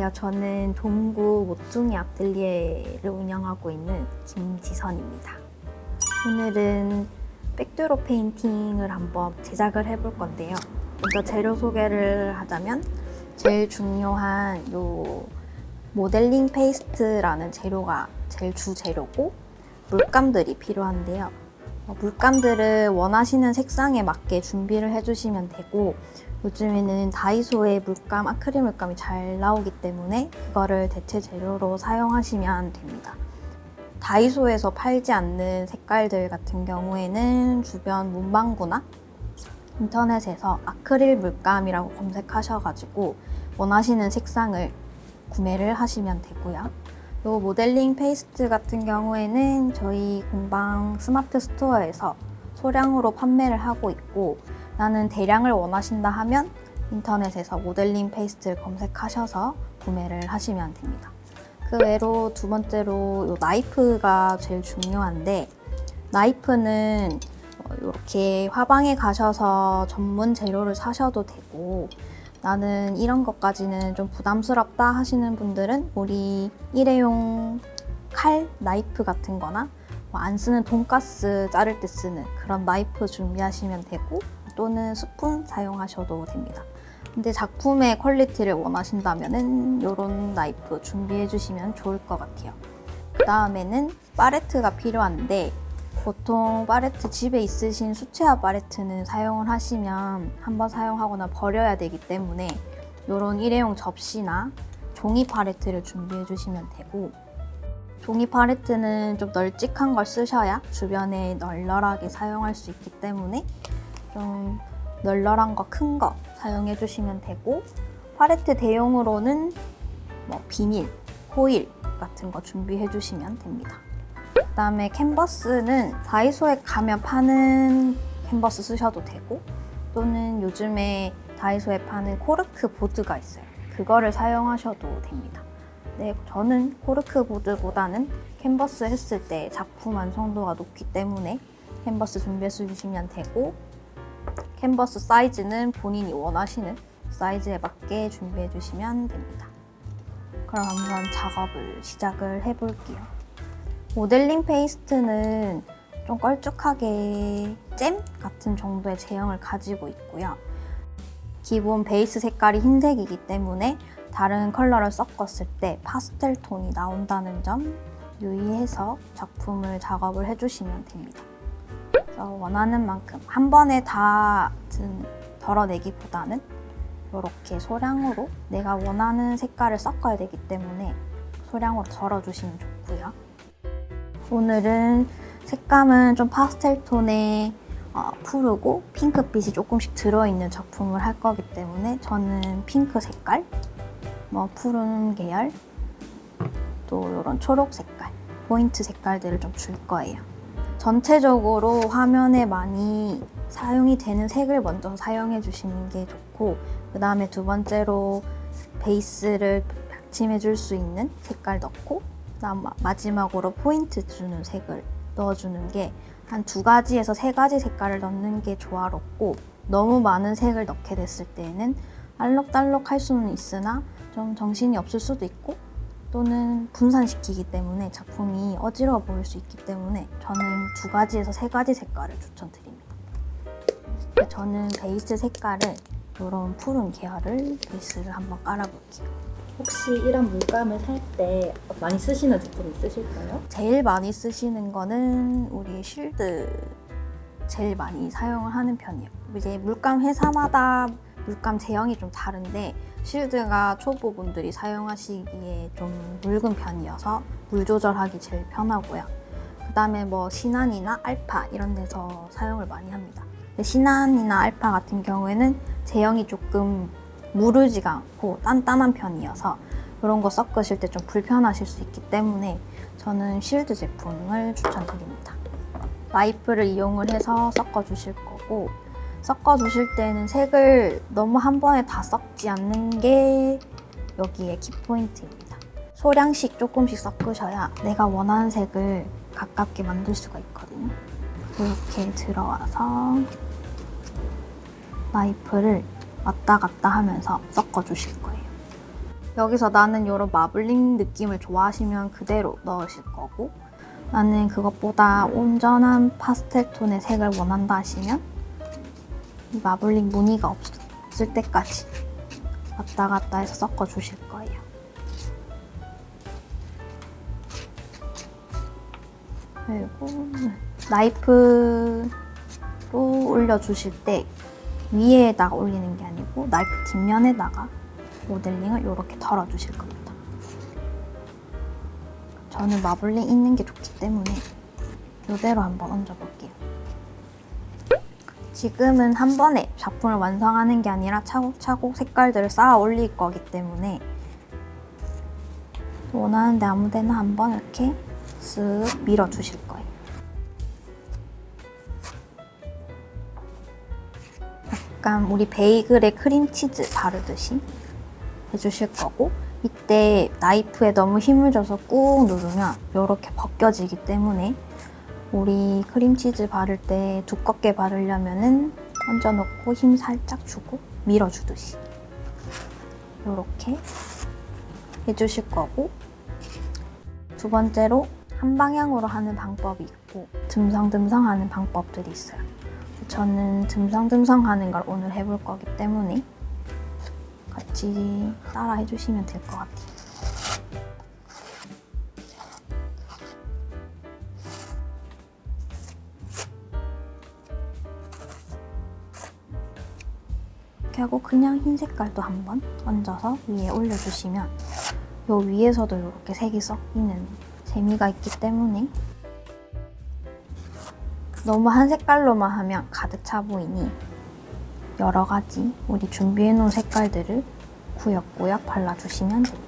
안녕하세요. 저는 동구 모퉁이 아틀리에를 운영하고 있는 김지선입니다. 오늘은 백드롭 페인팅을 한번 제작을 해볼 건데요. 먼저 재료 소개를 하자면 제일 중요한 요 모델링 페이스트라는 재료가 제일 주 재료고 물감들이 필요한데요. 물감들을 원하시는 색상에 맞게 준비를 해주시면 되고 요즘에는 다이소에 물감, 아크릴 물감이 잘 나오기 때문에 그거를 대체 재료로 사용하시면 됩니다. 다이소에서 팔지 않는 색깔들 같은 경우에는 주변 문방구나 인터넷에서 아크릴 물감이라고 검색하셔가지고 원하시는 색상을 구매를 하시면 되고요. 이 모델링 페이스트 같은 경우에는 저희 공방 스마트 스토어에서 소량으로 판매를 하고 있고 나는 대량을 원하신다 하면 인터넷에서 모델링 페이스트를 검색하셔서 구매를 하시면 됩니다. 그 외로 두 번째로 이 나이프가 제일 중요한데 나이프는 이렇게 화방에 가셔서 전문 재료를 사셔도 되고 나는 이런 것까지는 좀 부담스럽다 하시는 분들은 우리 일회용 칼, 나이프 같은 거나 안 쓰는 돈가스 자를 때 쓰는 그런 나이프 준비하시면 되고 또는 스푼 사용하셔도 됩니다. 근데 작품의 퀄리티를 원하신다면 이런 나이프 준비해 주시면 좋을 것 같아요. 그 다음에는 팔레트가 필요한데 보통 팔레트 집에 있으신 수채화 팔레트는 사용을 하시면 한번 사용하거나 버려야 되기 때문에 이런 일회용 접시나 종이 팔레트를 준비해 주시면 되고 종이 팔레트는 좀 널찍한 걸 쓰셔야 주변에 널널하게 사용할 수 있기 때문에 좀 널널한 거, 큰 거 사용해 주시면 되고 팔레트 대용으로는 비닐, 호일 같은 거 준비해 주시면 됩니다. 그 다음에 캔버스는 다이소에 가면 파는 캔버스 쓰셔도 되고 또는 요즘에 다이소에 파는 코르크 보드가 있어요. 그거를 사용하셔도 됩니다. 네, 저는 코르크 보드보다는 캔버스 했을 때 작품 완성도가 높기 때문에 캔버스 준비해 주시면 되고 캔버스 사이즈는 본인이 원하시는 사이즈에 맞게 준비해 주시면 됩니다. 그럼 한번 작업을 시작을 해볼게요. 모델링 페이스트는 좀 걸쭉하게 잼 같은 정도의 제형을 가지고 있고요. 기본 베이스 색깔이 흰색이기 때문에 다른 컬러를 섞었을 때 파스텔 톤이 나온다는 점 유의해서 작품을 작업을 해주시면 됩니다. 그래서 원하는 만큼 한 번에 다 덜어내기보다는 이렇게 소량으로 내가 원하는 색깔을 섞어야 되기 때문에 소량으로 덜어주시면 좋고요. 오늘은 색감은 좀 파스텔 톤의 푸르고 핑크빛이 조금씩 들어있는 작품을 할 거기 때문에 저는 핑크 색깔, 푸른 계열, 또 이런 초록 색깔, 포인트 색깔들을 좀 줄 거예요. 전체적으로 화면에 많이 사용이 되는 색을 먼저 사용해 주시는 게 좋고 그 다음에 두 번째로 베이스를 받침해 줄 수 있는 색깔 넣고 그다음 마지막으로 포인트 주는 색을 넣어주는 게 한 2가지에서 3가지 색깔을 넣는 게 조화롭고 너무 많은 색을 넣게 됐을 때에는 알록달록 할 수는 있으나 좀 정신이 없을 수도 있고 또는 분산시키기 때문에 작품이 어지러워 보일 수 있기 때문에 저는 2가지에서 3가지 색깔을 추천드립니다. 저는 베이스 색깔을 이런 푸른 계열을 베이스를 한번 깔아볼게요. 혹시 이런 물감을 살 때 많이 쓰시는 제품 있으실까요? 제일 많이 쓰시는 거는 우리 쉴드 제일 많이 사용을 하는 편이에요. 이제 물감 회사마다 물감 제형이 좀 다른데 쉴드가 초보분들이 사용하시기에 좀 묽은 편이어서 물 조절하기 제일 편하고요. 그 다음에 시난이나 알파 이런 데서 사용을 많이 합니다. 시난이나 알파 같은 경우에는 제형이 조금 무르지가 않고 단단한 편이어서 이런 거 섞으실 때 좀 불편하실 수 있기 때문에 저는 쉴드 제품을 추천드립니다. 나이프를 이용을 해서 섞어주실 거고 섞어주실 때는 색을 너무 한 번에 다 섞지 않는 게 여기에 키포인트입니다. 소량씩 조금씩 섞으셔야 내가 원하는 색을 가깝게 만들 수가 있거든요. 이렇게 들어와서 나이프를 왔다 갔다 하면서 섞어주실 거예요. 여기서 나는 이런 마블링 느낌을 좋아하시면 그대로 넣으실 거고, 나는 그것보다 온전한 파스텔 톤의 색을 원한다 하시면 이 마블링 무늬가 없을 때까지 왔다 갔다 해서 섞어 주실 거예요. 그리고 나이프로 올려주실 때 위에다가 올리는 게 아니고 나이프 뒷면에다가 모델링을 이렇게 덜어주실 겁니다. 저는 마블링 있는 게 좋기 때문에 이대로 한번 얹어볼게요. 지금은 한 번에 작품을 완성하는 게 아니라 차곡차곡 색깔들을 쌓아 올릴 거기 때문에 원하는데 아무 데나 한번 이렇게 쓱 밀어주실 거예요. 약간 우리 베이글에 크림치즈 바르듯이 해주실 거고, 이때 나이프에 너무 힘을 줘서 꾹 누르면 이렇게 벗겨지기 때문에 우리 크림치즈 바를 때 두껍게 바르려면은 얹어놓고 힘 살짝 주고 밀어주듯이 이렇게 해주실 거고, 두 번째로 한 방향으로 하는 방법이 있고 듬성듬성 하는 방법들이 있어요. 저는 듬성듬성 하는 걸 오늘 해볼 거기 때문에 같이 따라 해주시면 될 것 같아요. 이렇게 하고 그냥 흰 색깔도 한번 얹어서 위에 올려주시면 요 위에서도 이렇게 색이 섞이는 재미가 있기 때문에, 너무 한 색깔로만 하면 가득 차 보이니 여러 가지 우리 준비해 놓은 색깔들을 구역구역 발라주시면 됩니다.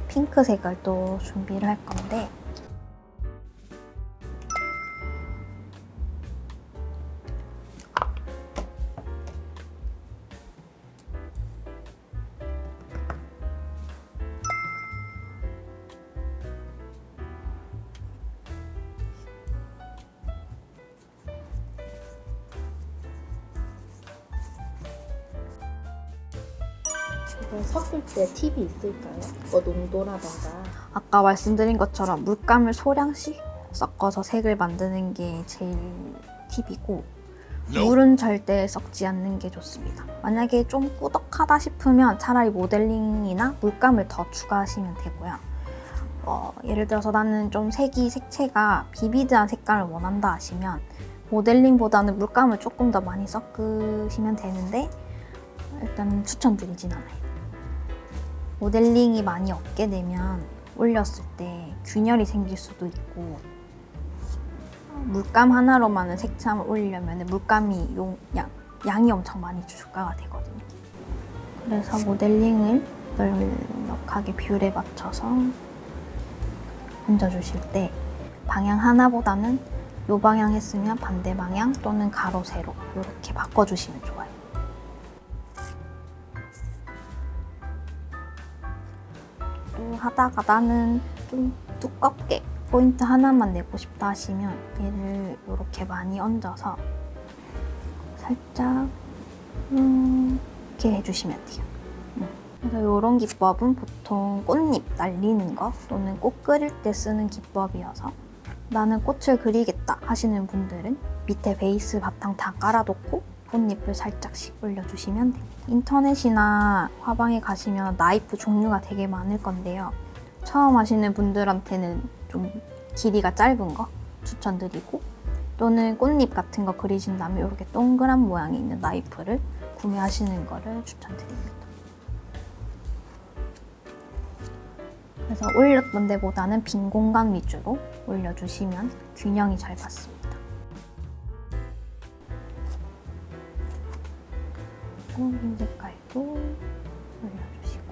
핑크색을 또 준비를 할 건데, 이걸 섞을 때 팁이 있을까요? 뭐 농도라던가. 아까 말씀드린 것처럼 물감을 소량씩 섞어서 색을 만드는 게 제일 팁이고, 물은 절대 섞지 않는 게 좋습니다. 만약에 좀 꾸덕하다 싶으면 차라리 모델링이나 물감을 더 추가하시면 되고요. 예를 들어서 나는 좀 색채가 비비드한 색감을 원한다 하시면 모델링보다는 물감을 조금 더 많이 섞으시면 되는데, 일단 추천드리진 않아요. 모델링이 많이 없게 되면 올렸을 때 균열이 생길 수도 있고, 물감 하나로만은 색감을 올리려면 물감이 양이 엄청 많이 추가가 되거든요. 그래서 모델링을 넉넉하게 비율에 맞춰서 얹어주실 때 방향 하나보다는 이 방향 했으면 반대 방향 또는 가로 세로 이렇게 바꿔주시면 좋아요. 또 하다가 나는 좀 두껍게 포인트 하나만 내고 싶다 하시면 얘를 이렇게 많이 얹어서 살짝 이렇게 해주시면 돼요. 그래서 이런 기법은 보통 꽃잎 날리는 거 또는 꽃 그릴 때 쓰는 기법이어서, 나는 꽃을 그리겠다 하시는 분들은 밑에 베이스 바탕 다 깔아놓고 꽃잎을 살짝씩 올려주시면 돼요. 인터넷이나 화방에 가시면 나이프 종류가 되게 많을 건데요. 처음 하시는 분들한테는 좀 길이가 짧은 거 추천드리고, 또는 꽃잎 같은 거 그리신다면 이렇게 동그란 모양이 있는 나이프를 구매하시는 거를 추천드립니다. 그래서 올렸던 데보다는 빈 공간 위주로 올려주시면 균형이 잘 받습니다. 흰 색깔도 올려주시고,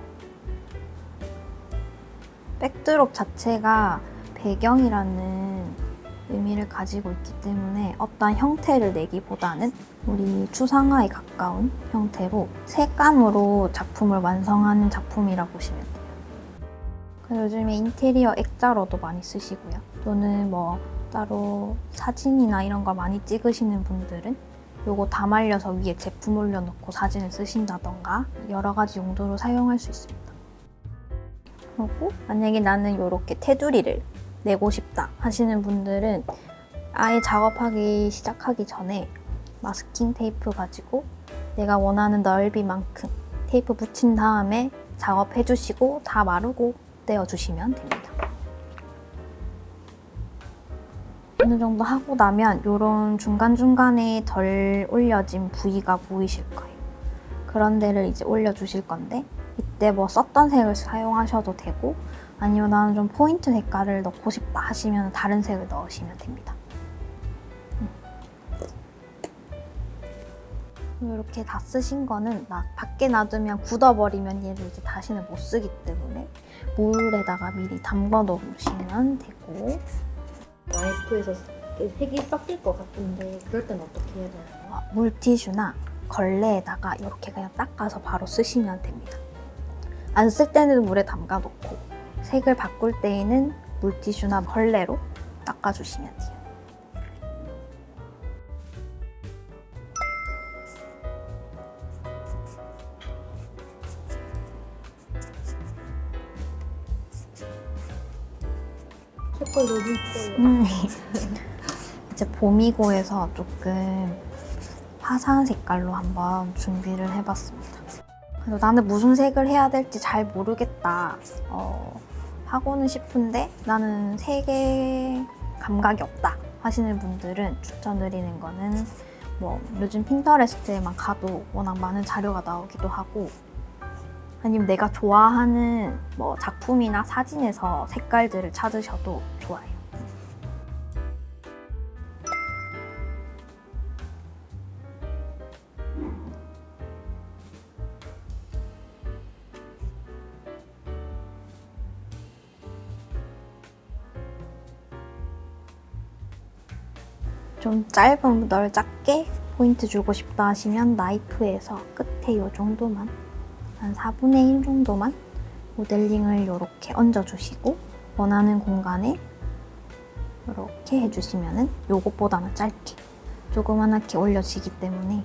백드롭 자체가 배경이라는 의미를 가지고 있기 때문에 어떤 형태를 내기보다는 우리 추상화에 가까운 형태로 색감으로 작품을 완성하는 작품이라 보시면 돼요. 요즘에 인테리어 액자로도 많이 쓰시고요. 또는 뭐 따로 사진이나 이런 걸 많이 찍으시는 분들은 요거 다 말려서 위에 제품 올려놓고 사진을 쓰신다던가 여러 가지 용도로 사용할 수 있습니다. 그리고 만약에 나는 이렇게 테두리를 내고 싶다 하시는 분들은 아예 작업하기 시작하기 전에 마스킹 테이프 가지고 내가 원하는 넓이만큼 테이프 붙인 다음에 작업해 주시고 다 마르고 떼어 주시면 됩니다. 어느 정도 하고 나면 이런 중간중간에 덜 올려진 부위가 보이실 거예요. 그런 데를 이제 올려주실 건데 이때 뭐 썼던 색을 사용하셔도 되고 아니면 나는 좀 포인트 색깔을 넣고 싶다 하시면 다른 색을 넣으시면 됩니다. 이렇게 다 쓰신 거는 밖에 놔두면 굳어버리면 얘를 이제 다시는 못 쓰기 때문에 물에다가 미리 담궈 놓으시면 되고 나이프에서 색이 섞일 것 같은데 그럴 땐 어떻게 해야 되나요? 물티슈나 걸레에다가 이렇게 그냥 닦아서 바로 쓰시면 됩니다. 안 쓸 때는 물에 담가 놓고 색을 바꿀 때에는 물티슈나 걸레로 닦아주시면 돼요. 색깔 너무 이뻐요. 이제 봄이고 해서 조금 화사한 색깔로 한번 준비를 해봤습니다. 그래서 나는 무슨 색을 해야 될지 잘 모르겠다 하고는 싶은데 나는 색의 감각이 없다 하시는 분들은 추천드리는 거는 뭐 요즘 핀터레스트에만 가도 워낙 많은 자료가 나오기도 하고 아니면 내가 좋아하는 뭐 작품이나 사진에서 색깔들을 찾으셔도 좋아요. 좀 짧은 널 작게 포인트 주고 싶다 하시면 나이프에서 끝에 이 정도만 한 4분의 1 정도만 모델링을 이렇게 얹어주시고 원하는 공간에 이렇게 해주시면 요것보다는 짧게 조그맣게 올려지기 때문에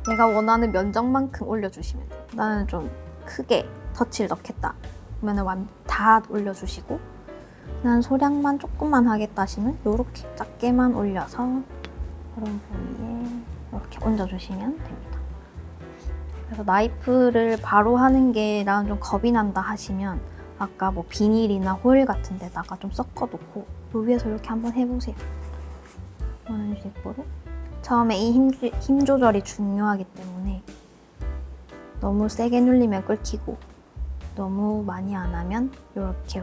내가 원하는 면적만큼 올려주시면 돼요. 나는 좀 크게 터치를 넣겠다 그러면 다 올려주시고 난 소량만 조금만 하겠다 하시면 이렇게 작게만 올려서 이런 부위에 이렇게 얹어주시면 됩니다. 그래서 나이프를 바로 하는 게 나는 좀 겁이 난다 하시면 아까 뭐 비닐이나 호일 같은 데다가 좀 섞어놓고 요 위에서 이렇게 한번 해보세요. 이런 식으로 처음에 이 힘 조절이 중요하기 때문에 너무 세게 눌리면 끓기고 너무 많이 안 하면 이렇게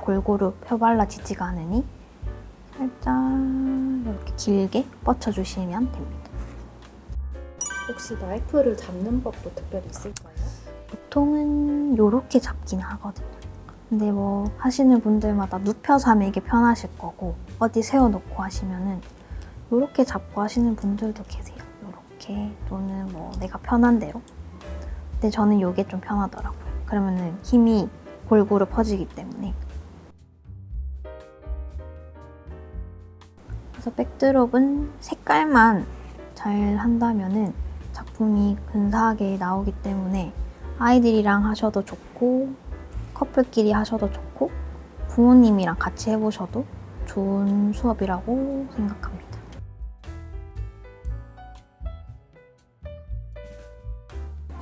골고루 펴발라지지가 않으니 살짝 이렇게 길게 뻗쳐주시면 됩니다. 혹시 나이프를 잡는 법도 특별히 있을까요? 보통은 이렇게 잡긴 하거든요. 근데 뭐 하시는 분들마다 눕혀서 하면 이게 편하실 거고 어디 세워놓고 하시면은 이렇게 잡고 하시는 분들도 계세요. 이렇게 또는 뭐 내가 편한 대로. 근데 저는 이게 좀 편하더라고요. 그러면은 힘이 골고루 퍼지기 때문에. 그래서 백드롭은 색깔만 잘 한다면은 작품이 근사하게 나오기 때문에 아이들이랑 하셔도 좋고 커플끼리 하셔도 좋고 부모님이랑 같이 해보셔도 좋은 수업이라고 생각합니다.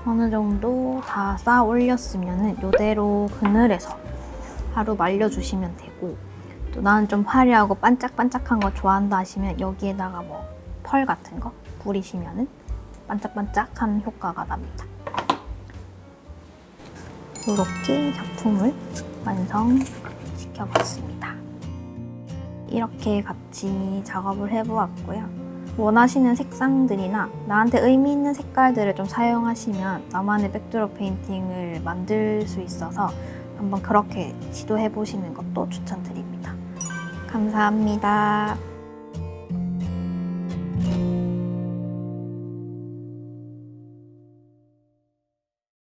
어느 정도 다 쌓아 올렸으면 이대로 그늘에서 하루 말려주시면 되고 또 나는 좀 화려하고 반짝반짝한 거 좋아한다 하시면 여기에다가 뭐 펄 같은 거 뿌리시면 반짝반짝한 효과가 납니다. 이렇게 작품을 완성시켜봤습니다. 이렇게 같이 작업을 해보았고요. 원하시는 색상들이나 나한테 의미 있는 색깔들을 좀 사용하시면 나만의 백드롭 페인팅을 만들 수 있어서 한번 그렇게 시도해보시는 것도 추천드립니다. 감사합니다.